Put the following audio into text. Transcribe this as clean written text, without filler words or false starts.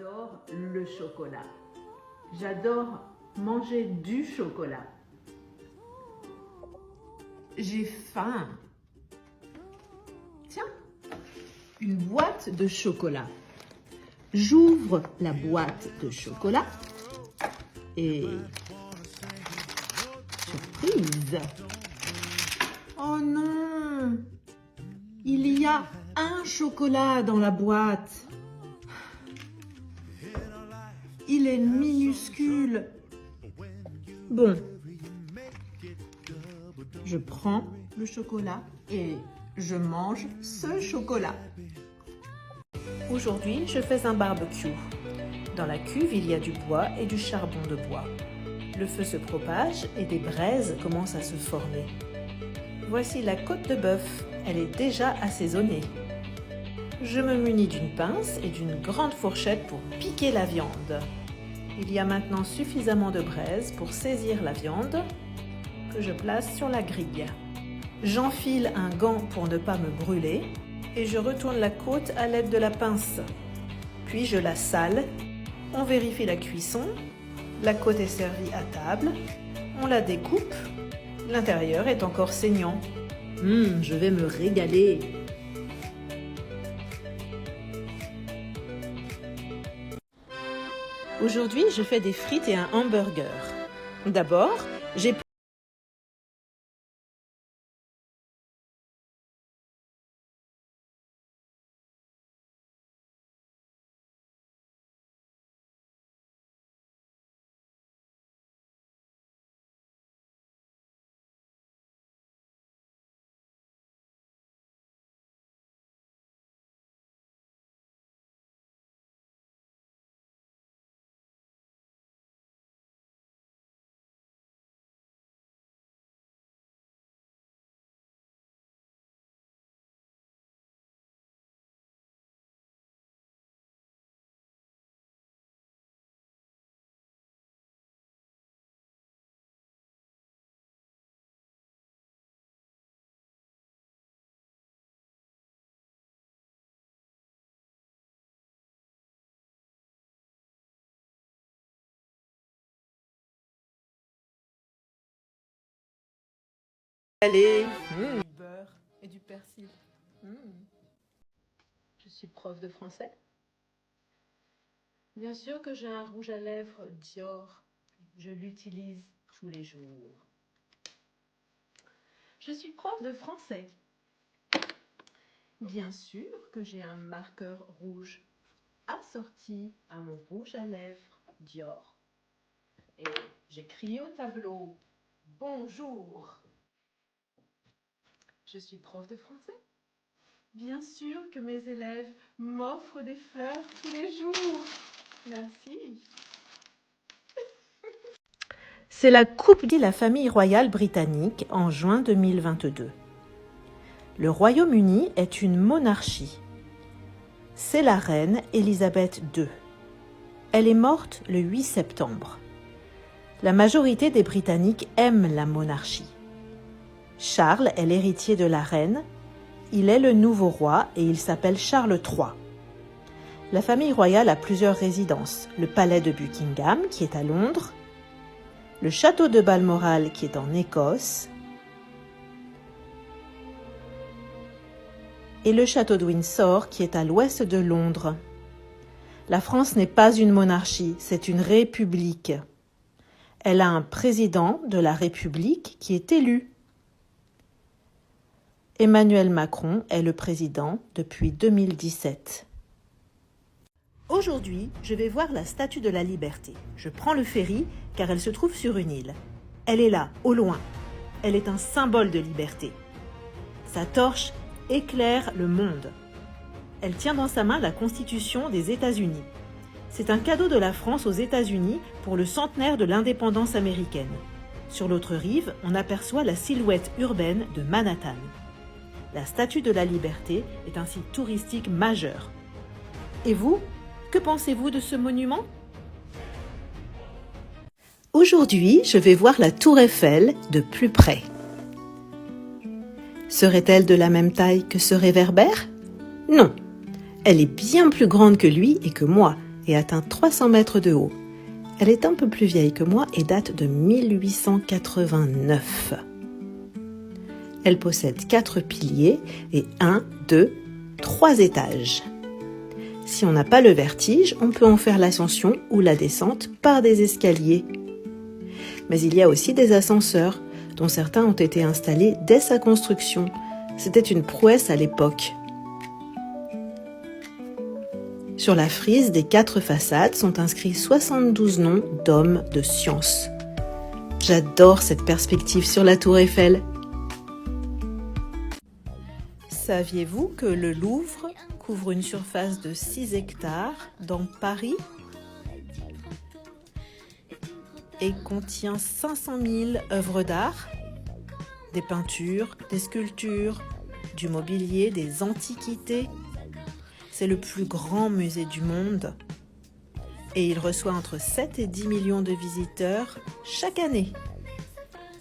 J'adore le chocolat. J'adore manger du chocolat. J'ai faim. Tiens, une boîte de chocolat. J'ouvre la boîte de chocolat et... surprise! Oh non! Il y a un chocolat dans la boîte. Il est minuscule. Bon. Je prends le chocolat et je mange ce chocolat. Aujourd'hui, je fais un barbecue. Dans la cuve, il y a du bois et du charbon de bois. Le feu se propage et des braises commencent à se former. Voici la côte de bœuf. Elle est déjà assaisonnée. Je me munis d'une pince et d'une grande fourchette pour piquer la viande. Il y a maintenant suffisamment de braise pour saisir la viande que je place sur la grille. J'enfile un gant pour ne pas me brûler et je retourne la côte à l'aide de la pince. Puis je la sale, on vérifie la cuisson, la côte est servie à table, on la découpe, l'intérieur est encore saignant. Je vais me régaler. Aujourd'hui, je fais des frites et un hamburger. D'abord, j'ai allez, du beurre et du persil. Je suis prof de français. Bien sûr que j'ai un rouge à lèvres Dior. Je l'utilise tous les jours. Je suis prof de français. Bien sûr que j'ai un marqueur rouge assorti à mon rouge à lèvres Dior. Et j'écris au tableau « Bonjour ». Je suis prof de français. Bien sûr que mes élèves m'offrent des fleurs tous les jours. Merci. C'est la coupe de la famille royale britannique en juin 2022. Le Royaume-Uni est une monarchie. C'est la reine Elisabeth II. Elle est morte le 8 septembre. La majorité des Britanniques aiment la monarchie. Charles est l'héritier de la reine. Il est le nouveau roi et il s'appelle Charles III. La famille royale a plusieurs résidences. Le palais de Buckingham, qui est à Londres, le château de Balmoral, qui est en Écosse, et le château de Windsor, qui est à l'ouest de Londres. La France n'est pas une monarchie, c'est une république. Elle a un président de la République qui est élu. Emmanuel Macron est le président depuis 2017. Aujourd'hui, je vais voir la Statue de la Liberté. Je prends le ferry car elle se trouve sur une île. Elle est là, au loin. Elle est un symbole de liberté. Sa torche éclaire le monde. Elle tient dans sa main la Constitution des États-Unis. C'est un cadeau de la France aux États-Unis pour le centenaire de l'indépendance américaine. Sur l'autre rive, on aperçoit la silhouette urbaine de Manhattan. La Statue de la Liberté est un site touristique majeur. Et vous, que pensez-vous de ce monument ? Aujourd'hui, je vais voir la Tour Eiffel de plus près. Serait-elle de la même taille que ce réverbère ? Non, elle est bien plus grande que lui et que moi, et atteint 300 mètres de haut. Elle est un peu plus vieille que moi et date de 1889. Elle possède 4 piliers et 1, 2, 3 étages. Si on n'a pas le vertige, on peut en faire l'ascension ou la descente par des escaliers. Mais il y a aussi des ascenseurs, dont certains ont été installés dès sa construction. C'était une prouesse à l'époque. Sur la frise des 4 façades sont inscrits 72 noms d'hommes de science. J'adore cette perspective sur la Tour Eiffel. Saviez-vous que le Louvre couvre une surface de 6 hectares dans Paris et contient 500 000 œuvres d'art, des peintures, des sculptures, du mobilier, des antiquités. C'est le plus grand musée du monde et il reçoit entre 7 et 10 millions de visiteurs chaque année.